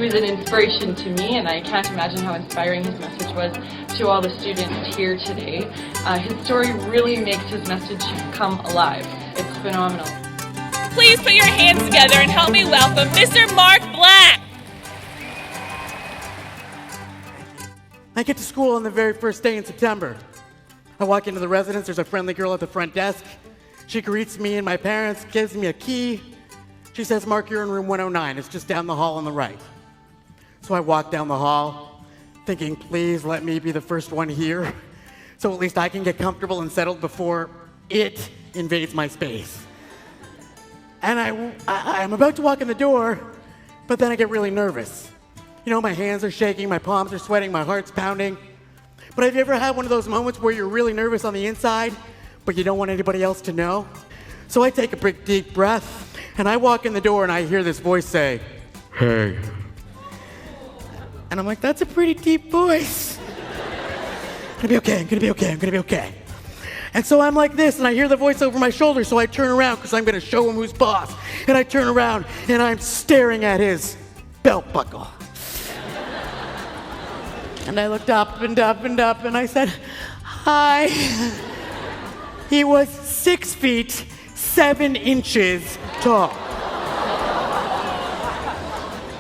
was an inspiration to me, and I can't imagine how inspiring his message was to all the students here today. His story really makes his message come alive. It's phenomenal. Please put your hands together and help me welcome Mr. Mark Black. I get to school on the very first day in September. I walk into the residence, there's a friendly girl at the front desk. She greets me and my parents, gives me a key. She says, "Mark, you're in room 109. It's just down the hall on the right." So I walk down the hall, thinking, please let me be the first one here, so at least I can get comfortable and settled before it invades my space. And I'm about to walk in the door, but then I get really nervous. You know, my hands are shaking, my palms are sweating, my heart's pounding. But have you ever had one of those moments where you're really nervous on the inside, but you don't want anybody else to know? So I take a big, deep breath, and I walk in the door and I hear this voice say, "Hey." And I'm like, that's a pretty deep voice. I'm gonna be okay, I'm gonna be okay, I'm gonna be okay. And so I'm like this, and I hear the voice over my shoulder, so I turn around because I'm gonna show him who's boss. And I turn around and I'm staring at his belt buckle. And I looked up and up and up and I said, "Hi." He was 6 feet, 7 inches tall.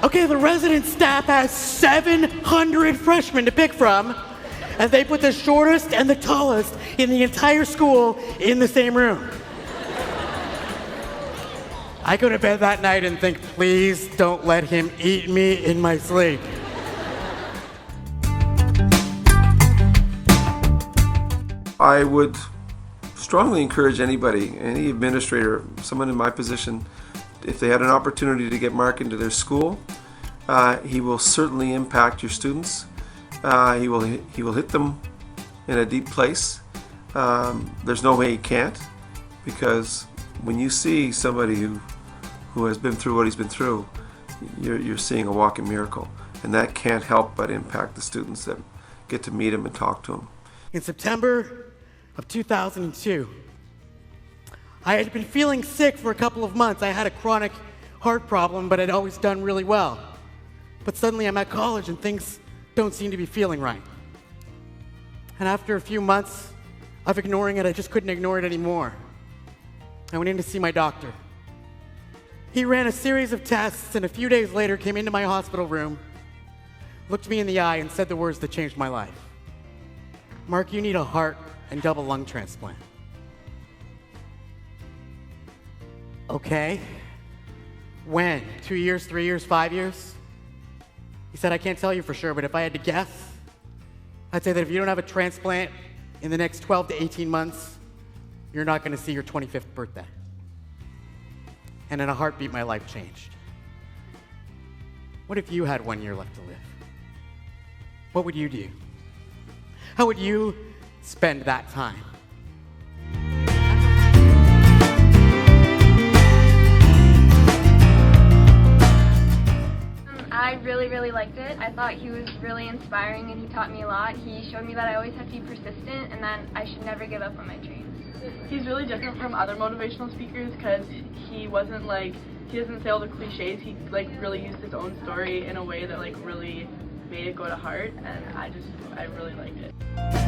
Okay, the resident staff has 700 freshmen to pick from, and they put the shortest and the tallest in the entire school in the same room. I go to bed that night and think, please don't let him eat me in my sleep. I would strongly encourage anybody, any administrator, someone in my position, if they had an opportunity to get Mark into their school, he will certainly impact your students. He will hit them in a deep place. There's no way he can't, because when you see somebody who has been through what he's been through, you're seeing a walking miracle, and that can't help but impact the students that get to meet him and talk to him. In September of 2002, I had been feeling sick for a couple of months. I had a chronic heart problem, but I'd always done really well. But suddenly I'm at college and things don't seem to be feeling right. And after a few months of ignoring it, I just couldn't ignore it anymore. I went in to see my doctor. He ran a series of tests, and a few days later came into my hospital room, looked me in the eye, and said the words that changed my life. "Mark, you need a heart and double lung transplant." Okay. When? 2 years, 3 years, 5 years? He said, "I can't tell you for sure, but if I had to guess, I'd say that if you don't have a transplant in the next 12 to 18 months, you're not going to see your 25th birthday." And in a heartbeat, my life changed. What if you had 1 year left to live? What would you do? How would you spend that time? I really liked it. I thought he was really inspiring and he taught me a lot. He showed me that I always have to be persistent and that I should never give up on my dreams. He's really different from other motivational speakers because he doesn't say all the cliches. He really used his own story in a way that really made it go to heart, and I really liked it.